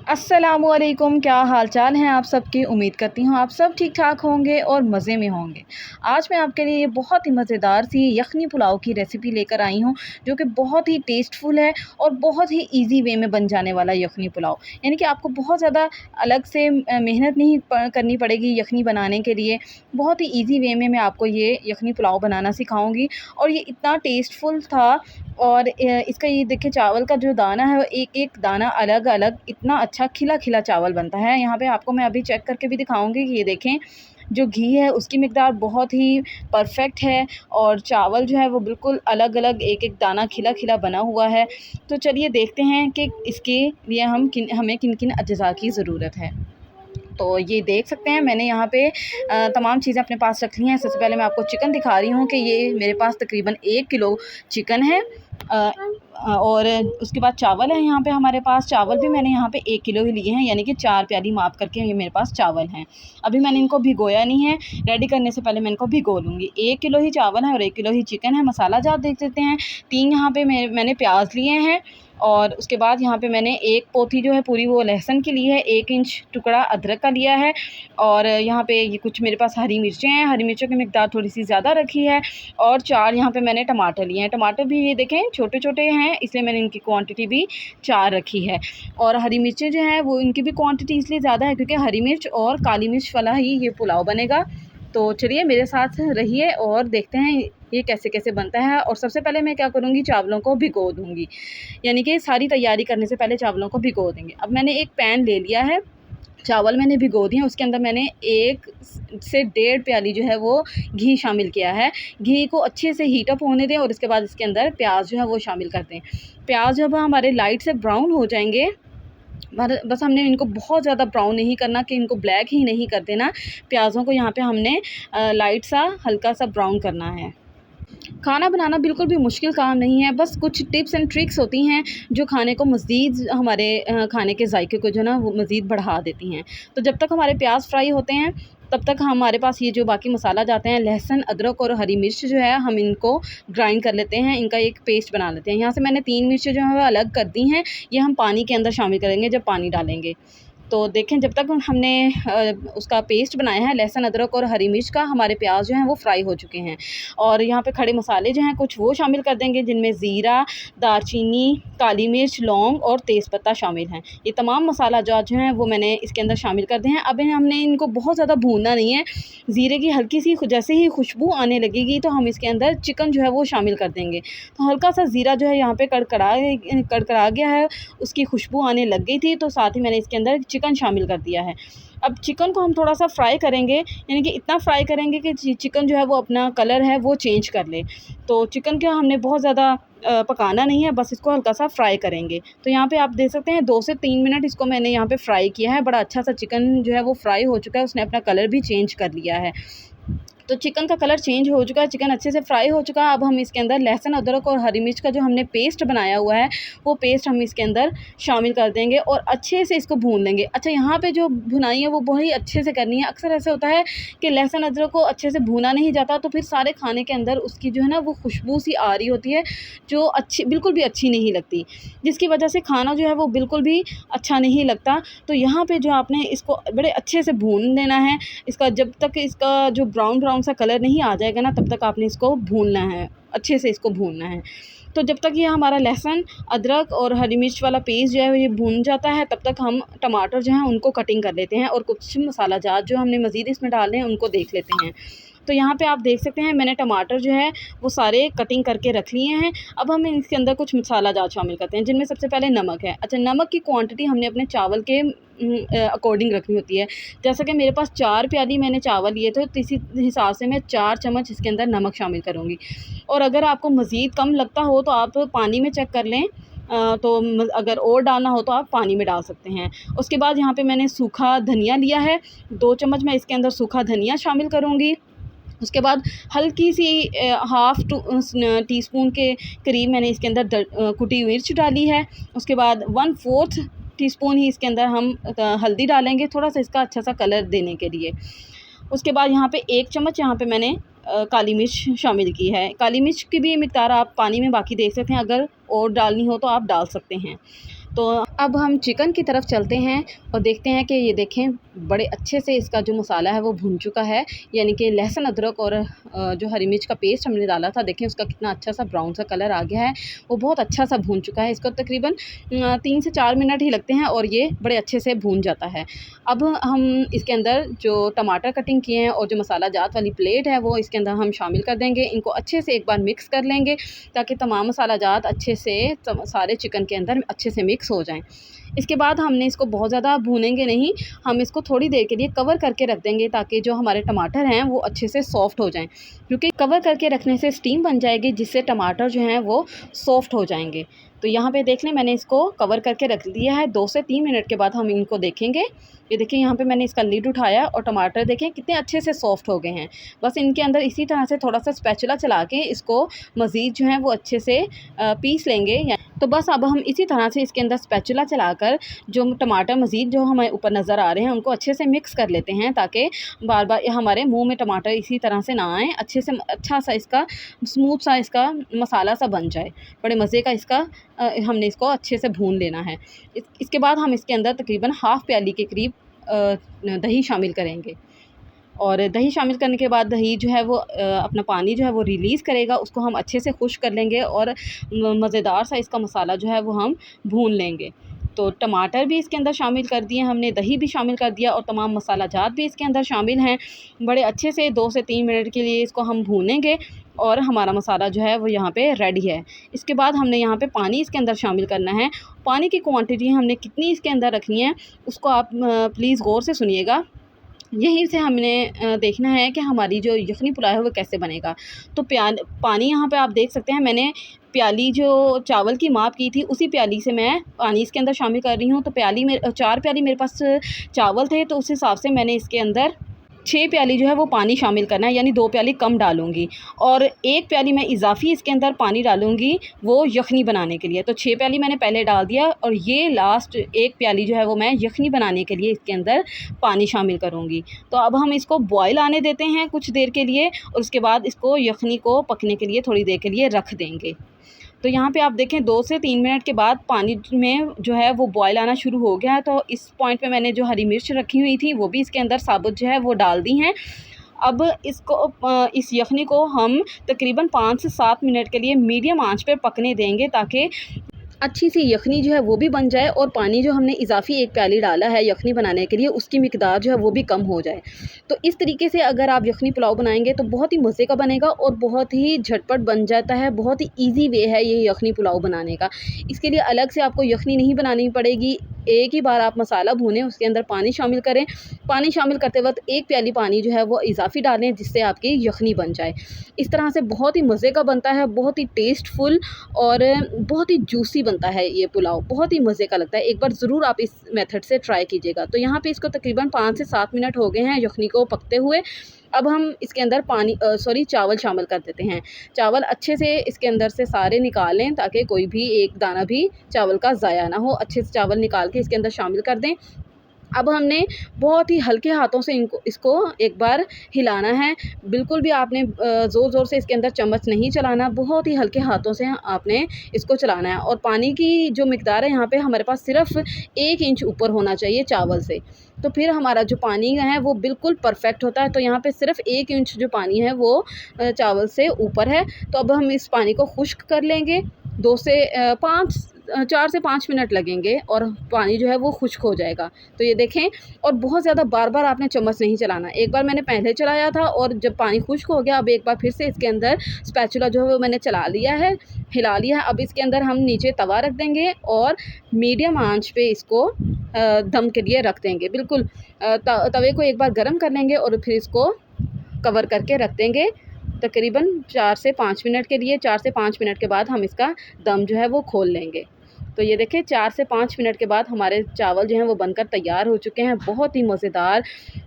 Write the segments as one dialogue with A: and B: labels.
A: अस्सलामुअलैकुम, क्या हाल चाल हैं आप सबकी। उम्मीद करती हूँ आप सब ठीक ठाक होंगे और मज़े में होंगे। आज मैं आपके लिए बहुत ही मज़ेदार सी यखनी पुलाव की रेसिपी लेकर आई हूँ, जो कि बहुत ही टेस्टफुल है और बहुत ही इजी वे में बन जाने वाला यखनी पुलाव। यानी कि आपको बहुत ज़्यादा अलग से मेहनत नहीं करनी पड़ेगी यखनी बनाने के लिए। बहुत ही ईजी वे में मैं आपको ये यखनी पुलाव बनाना सिखाऊँगी और ये इतना टेस्टफुल था। और इसका ये देखिए, चावल का जो दाना है वो एक-एक दाना अलग-अलग इतना अच्छा खिला-खिला चावल बनता है। यहाँ पे आपको मैं अभी चेक करके भी दिखाऊँगी कि ये देखें, जो घी है उसकी मिक़दार बहुत ही परफ़ेक्ट है और चावल जो है वो बिल्कुल अलग-अलग एक-एक दाना खिला-खिला बना हुआ है। तो चलिए देखते हैं कि इसके लिए हमें किन-किन अज्ज़ा की ज़रूरत है। तो ये देख सकते हैं, मैंने यहाँ पे तमाम चीज़ें अपने पास रख ली हैं। सबसे पहले मैं आपको चिकन दिखा रही हूँ कि ये मेरे पास तकरीबन 1 किलो चिकन है। और उसके बाद चावल है यहाँ पे हमारे पास। चावल भी मैंने यहाँ पे 1 किलो ही लिए हैं, यानी कि 4 प्याली माप करके ये मेरे पास चावल हैं। अभी मैंने इनको भिगोया नहीं है, रेडी करने से पहले मैं इनको भिगो लूँगी। 1 किलो ही चावल है और 1 किलो ही चिकन है। मसाला जार देख लेते हैं। 3 यहाँ पे मैंने प्याज लिए हैं और उसके बाद यहाँ पे मैंने 1 पोथी जो है पूरी वो लहसुन की ली है, 1 इंच टुकड़ा अदरक का लिया है और यहाँ पे ये कुछ मेरे पास हरी मिर्चें हैं। हरी मिर्चों की मिक़दार थोड़ी-सी ज़्यादा रखी है और 4 यहाँ पे मैंने टमाटर लिए हैं। टमाटर भी ये देखें छोटे-छोटे हैं, इसलिए मैंने इनकी क्वांटिटी भी 4 रखी है। और हरी मिर्चें जो हैं वो इनकी भी क्वांटिटी इसलिए ज़्यादा है क्योंकि हरी मिर्च और काली मिर्च वाला ही ये पुलाव बनेगा। तो चलिए मेरे साथ रहिए और देखते हैं ये कैसे-कैसे बनता है। और सबसे पहले मैं क्या करूँगी, चावलों को भिगो दूँगी, यानी कि सारी तैयारी करने से पहले चावलों को भिगो देंगे। अब मैंने एक पैन ले लिया है, चावल मैंने भिगो दिए हैं, उसके अंदर मैंने 1 से डेढ़ प्याली जो है वो घी शामिल किया है। घी को अच्छे से हीट अप होने दें और इसके बाद इसके अंदर प्याज जो है वो शामिल कर दें। प्याज जब हमारे लाइट से ब्राउन हो जाएंगे, बस हमने इनको बहुत ज़्यादा ब्राउन नहीं करना कि इनको ब्लैक ही नहीं कर देना। प्याज़ों को यहाँ पे हमने लाइट सा हल्का सा ब्राउन करना है। खाना बनाना बिल्कुल भी मुश्किल काम नहीं है, बस कुछ टिप्स एंड ट्रिक्स होती हैं जो खाने को मज़ीद हमारे खाने के जायके को जो है ना वो मज़ीद बढ़ा देती हैं। तो जब तक हमारे प्याज फ्राई होते हैं तब तक हमारे पास ये जो बाकी मसाला जाते हैं, लहसुन, अदरक और हरी मिर्च जो है हम इनको ग्राइंड कर लेते हैं, इनका एक पेस्ट बना लेते हैं। यहाँ से मैंने 3 मिर्चें जो हैं वो अलग कर दी हैं, ये हम पानी के अंदर शामिल करेंगे जब पानी डालेंगे। तो देखें, जब तक हमने उसका पेस्ट बनाया है लहसुन, अदरक और हरी मिर्च का, हमारे प्याज जो हैं वो फ्राई हो चुके हैं। और यहाँ पे खड़े मसाले जो हैं कुछ वो शामिल कर देंगे जिनमें ज़ीरा, दालचीनी, काली मिर्च, लौंग और तेज़पत्ता शामिल हैं। ये तमाम मसाला जात जो हैं वो मैंने इसके अंदर शामिल कर दिए हैं। अब हमने इनको बहुत ज़्यादा भूनना नहीं है। ज़ीरे की हल्की सी जैसे ही खुशबू आने लगेगी तो हम इसके अंदर चिकन जो है वो शामिल कर देंगे। तो हल्का सा ज़ीरा जो है यहाँ पे कड़कड़ा गया है, उसकी खुशबू आने लग गई थी, तो साथ ही मैंने इसके अंदर चिकन शामिल कर दिया है। अब चिकन को हम थोड़ा-सा फ्राई करेंगे, यानी कि इतना फ्राई करेंगे कि चिकन जो है वो अपना कलर है वो चेंज कर ले। तो चिकन को हमने बहुत ज़्यादा पकाना नहीं है, बस इसको हल्का-सा फ्राई करेंगे। तो यहाँ पे आप देख सकते हैं 2 से 3 मिनट इसको मैंने यहाँ पे फ्राई किया है। बड़ा अच्छा-सा चिकन जो है वो फ्राई हो चुका है, उसने अपना कलर भी चेंज कर लिया है। तो चिकन का कलर चेंज हो चुका है, चिकन अच्छे से फ्राई हो चुका है। अब हम इसके अंदर लहसुन, अदरक और हरी मिर्च का जो हमने पेस्ट बनाया हुआ है, वो पेस्ट हम इसके अंदर शामिल कर देंगे और अच्छे से इसको भून लेंगे। अच्छा, यहाँ पे जो भुनाई है वो बहुत अच्छे से करनी है। अक्सर ऐसा होता है कि लहसुन, अदरक को अच्छे से भूना नहीं जाता, तो फिर सारे खाने के अंदर उसकी जो है ना वो खुशबू सी आ रही होती है, जो बिल्कुल भी अच्छी नहीं लगती, जिसकी वजह से खाना जो है वो बिल्कुल भी अच्छा नहीं लगता। तो यहाँ पे जो आपने इसको बड़े अच्छे से भून देना है। इसका जब तक इसका जो ब्राउन सा कलर नहीं आ जाएगा ना, तब तक आपने इसको भूनना है, अच्छे से इसको भूनना है। तो जब तक ये हमारा लहसुन, अदरक और हरी मिर्च वाला पेस्ट जो है ये भून जाता है, तब तक हम टमाटर जो हैं उनको कटिंग कर लेते हैं और कुछ मसाला जात जो हमने मज़ीद इसमें डालने हैं उनको देख लेते हैं। तो यहाँ पे आप देख सकते हैं मैंने टमाटर जो है वो सारे कटिंग करके रख लिए हैं। अब हम इसके अंदर कुछ मसाला जात शामिल करते हैं, जिनमें सबसे पहले नमक है। अच्छा, नमक की क्वांटिटी हमने अपने चावल के अकॉर्डिंग रखनी होती है। जैसा कि मेरे पास 4 प्याली मैंने चावल लिए थे, तो इसी हिसाब से मैं 4 चम्मच इसके अंदर नमक शामिल करूँगी। और अगर आपको मज़ीद कम लगता हो तो आप पानी में चेक कर लें। अगर और डालना हो तो आप पानी में डाल सकते हैं। उसके बाद यहाँ पे मैंने सूखा धनिया लिया है, 2 चम्मच मैं इसके अंदर सूखा धनिया शामिल करूँगी। उसके बाद हल्की सी हाफ़ टीस्पून के करीब मैंने इसके अंदर कुटी हुई मिर्च डाली है। उसके बाद 1/4 टीस्पून ही इसके अंदर हम हल्दी डालेंगे, थोड़ा-सा इसका अच्छा-सा कलर देने के लिए। उसके बाद यहाँ पे 1 चम्मच यहाँ पे मैंने काली मिर्च शामिल की है। काली मिर्च की भी मिक़दार आप पानी में बाकी देख सकते हैं, अगर और डालनी हो तो आप डाल सकते हैं। तो अब हम चिकन की तरफ चलते हैं और देखते हैं कि ये देखें बड़े अच्छे से इसका जो मसाला है वो भुन चुका है, यानी कि लहसुन अदरक और जो हरी मिर्च का पेस्ट हमने डाला था, देखें उसका कितना अच्छा सा ब्राउन सा कलर आ गया है, वो बहुत अच्छा सा भून चुका है। इसको तकरीबन 3 से 4 मिनट ही लगते हैं और ये बड़े अच्छे से भून जाता है। अब हम इसके अंदर जो टमाटर कटिंग किए हैं और जो मसाला जात वाली प्लेट है वो इसके अंदर हम शामिल कर देंगे। इनको अच्छे से एक बार मिक्स कर लेंगे ताकि तमाम मसाला जात अच्छे से सारे चिकन के अंदर अच्छे से मिक्स हो जाएँ। इसके बाद हमने इसको बहुत ज़्यादा भूनेंगे नहीं, हम इसको थोड़ी देर के लिए कवर करके रख देंगे ताकि जो हमारे टमाटर हैं वो अच्छे से सॉफ़्ट हो जाएँ, क्योंकि कवर करके रखने से स्टीम बन जाएगी जिससे टमाटर जो हैं वो सॉफ़्ट हो जाएंगे। तो यहाँ पे देख लें मैंने इसको कवर करके रख दिया है। 2 से 3 मिनट के बाद हम इनको देखेंगे। ये देखिए यहाँ पे मैंने इसका लिड उठाया और टमाटर देखें कितने अच्छे से सॉफ़्ट हो गए हैं। बस इनके अंदर इसी तरह से थोड़ा सा स्पैचुला चला के इसको मज़ीद जो है वो अच्छे से पीस लेंगे। तो बस अब हम इसी तरह से इसके अंदर स्पैचुला चलाकर जो टमाटर मज़ीद जो हमें ऊपर नज़र आ रहे हैं उनको अच्छे से मिक्स कर लेते हैं ताकि बार बार हमारे मुंह में टमाटर इसी तरह से ना आए, अच्छे से अच्छा सा इसका स्मूथ सा इसका मसाला सा बन जाए। बड़े मज़े का इसका हमने इसको अच्छे से भून लेना है। इसके बाद हम इसके अंदर तकरीबन हाफ़ प्याली के करीब दही शामिल करेंगे और दही शामिल करने के बाद दही जो है वो अपना पानी जो है वो रिलीज़ करेगा, उसको हम अच्छे से खुश्क कर लेंगे और मज़ेदार सा इसका मसाला जो है वो हम भून लेंगे। तो टमाटर भी इसके अंदर शामिल कर दिए हमने, दही भी शामिल कर दिया और तमाम मसाला जात भी इसके अंदर शामिल हैं। बड़े अच्छे से 2 से 3 मिनट के लिए इसको हम भूनेंगे और हमारा मसाला जो है वो यहाँ पे रेडी है। इसके बाद हमने यहाँ पे पानी इसके अंदर शामिल करना है। पानी की क्वांटिटी हमने कितनी इसके अंदर रखनी है उसको आप प्लीज़ गौर से सुनिएगा। यहीं से हमने देखना है कि हमारी जो यखनी पुलाव है वो कैसे बनेगा। तो पानी यहाँ पे आप देख सकते हैं, मैंने प्याली जो चावल की माप की थी उसी प्याली से मैं पानी इसके अंदर शामिल कर रही हूँ। तो 4 प्याली मेरे पास चावल थे, तो उस हिसाब से मैंने इसके अंदर 6 प्याली जो है वो पानी शामिल करना है, यानी 2 प्याली कम डालूँगी और 1 प्याली मैं इजाफ़ी इसके अंदर पानी डालूँगी वो यखनी बनाने के लिए। तो 6 प्याली मैंने पहले डाल दिया और ये लास्ट 1 प्याली जो है वो मैं यखनी बनाने के लिए इसके अंदर पानी शामिल करूँगी। तो अब हम इसको बॉयल आने देते हैं कुछ देर के लिए और उसके बाद इसको यखनी को पकने के लिए थोड़ी देर के लिए रख देंगे। तो यहाँ पे आप देखें 2 से 3 मिनट के बाद पानी में जो है वो बॉयल आना शुरू हो गया है। तो इस पॉइंट पे मैंने जो हरी मिर्च रखी हुई थी वो भी इसके अंदर साबुत जो है वो डाल दी हैं। अब इसको इस यखनी को हम तकरीबन 5 से 7 मिनट के लिए मीडियम आंच पे पकने देंगे ताकि अच्छी सी यखनी जो है वो भी बन जाए और पानी जो हमने इजाफ़ी 1 प्याली डाला है यखनी बनाने के लिए उसकी मिकदार जो है वो भी कम हो जाए। तो इस तरीके से अगर आप यखनी पुलाव बनाएंगे तो बहुत ही मज़े का बनेगा और बहुत ही झटपट बन जाता है। बहुत ही ईज़ी वे है ये यखनी पुलाव बनाने का। इसके लिए अलग से आपको यखनी नहीं बनानी पड़ेगी। एक ही बार आप मसाला भूनें, उसके अंदर पानी शामिल करें। पानी शामिल करते वक़्त 1 प्याली पानी जो है वो इजाफ़ी डालें जिससे आपकी यखनी बन जाए। इस तरह से बहुत ही मज़े का बनता है, बहुत ही टेस्टफुल और बहुत ही जूसी बनता है ये पुलाव, बहुत ही मज़े का लगता है। एक बार ज़रूर आप इस मेथड से ट्राई कीजिएगा। तो यहाँ पे इसको तकरीबन 5 से 7 मिनट हो गए हैं यखनी को पकते हुए। अब हम इसके अंदर चावल शामिल कर देते हैं। चावल अच्छे से इसके अंदर से सारे निकाल लें ताकि कोई भी एक दाना भी चावल का ज़ाया ना हो। अच्छे से चावल निकाल के इसके अंदर शामिल कर दें। अब हमने बहुत ही हल्के हाथों से इसको एक बार हिलाना है। बिल्कुल भी आपने ज़ोर-ज़ोर से इसके अंदर चम्मच नहीं चलाना, बहुत ही हल्के हाथों से आपने इसको चलाना है। और पानी की जो मिकदार है यहाँ पे हमारे पास सिर्फ़ 1 इंच ऊपर होना चाहिए चावल से, तो फिर हमारा जो पानी है वो बिल्कुल परफ़ेक्ट होता है। तो यहाँ पे सिर्फ़ 1 इंच जो पानी है वो चावल से ऊपर है। तो अब हम इस पानी को खुश्क कर लेंगे। 4 से 5 मिनट लगेंगे और पानी जो है वो खुश्क हो जाएगा। तो ये देखें, और बहुत ज़्यादा बार-बार आपने चम्मच नहीं चलाना। एक बार मैंने पहले चलाया था और जब पानी खुश्क हो गया, अब एक बार फिर से इसके अंदर स्पैचुला जो है वो मैंने चला लिया है, हिला लिया है। अब इसके अंदर हम नीचे तवा रख देंगे और मीडियम आंच पे इसको दम के लिए रख देंगे। बिल्कुल तवे को एक बार गरम कर लेंगे और फिर इसको कवर करके रख देंगे तकरीबन 4 से 5 मिनट के लिए। 4 से 5 मिनट के बाद हम इसका दम जो है वो खोल लेंगे। तो ये देखें 4 से 5 मिनट के बाद हमारे चावल जो हैं वो बनकर तैयार हो चुके हैं। बहुत ही मज़ेदार,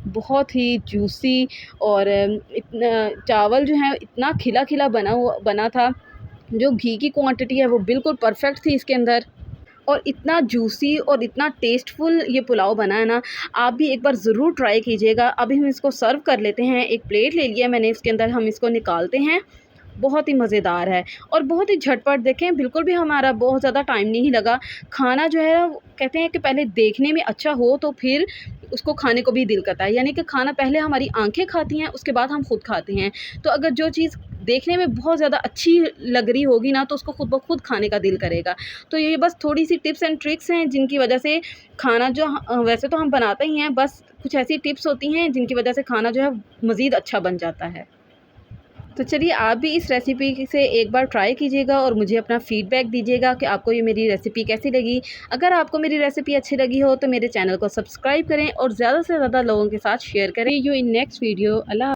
A: बहुत ही जूसी और इतना चावल जो है इतना खिला-खिला बना था। जो घी की क्वांटिटी है वो बिल्कुल परफ़ेक्ट थी इसके अंदर और इतना जूसी और इतना टेस्टफुल ये पुलाव बना है ना, आप भी एक बार ज़रूर ट्राई कीजिएगा। अभी हम इसको सर्व कर लेते हैं। एक प्लेट ले लिया मैंने, इसके अंदर हम इसको निकालते हैं। बहुत ही मज़ेदार है और बहुत ही झटपट। देखें बिल्कुल भी हमारा बहुत ज़्यादा टाइम नहीं लगा। खाना जो है वो कहते हैं कि पहले देखने में अच्छा हो तो फिर उसको खाने को भी दिल करता है, यानी कि खाना पहले हमारी आँखें खाती हैं, उसके बाद हम खुद खाते हैं। तो अगर जो चीज़ देखने में बहुत ज़्यादा अच्छी लग रही होगी ना, तो उसको खुद ब खुद खाने का दिल करेगा। तो ये बस थोड़ी-सी टिप्स एंड ट्रिक्स हैं जिनकी वजह से खाना जो वैसे तो हम बनाते ही हैं, बस कुछ ऐसी टिप्स होती हैं जिनकी वजह से खाना जो है मज़ीद अच्छा बन जाता है। तो चलिए आप भी इस रेसिपी से एक बार ट्राई कीजिएगा और मुझे अपना फ़ीडबैक दीजिएगा कि आपको ये मेरी रेसिपी कैसी लगी। अगर आपको मेरी रेसिपी अच्छी लगी हो तो मेरे चैनल को सब्सक्राइब करें और ज़्यादा से ज़्यादा लोगों के साथ शेयर करें। You in next video. Allah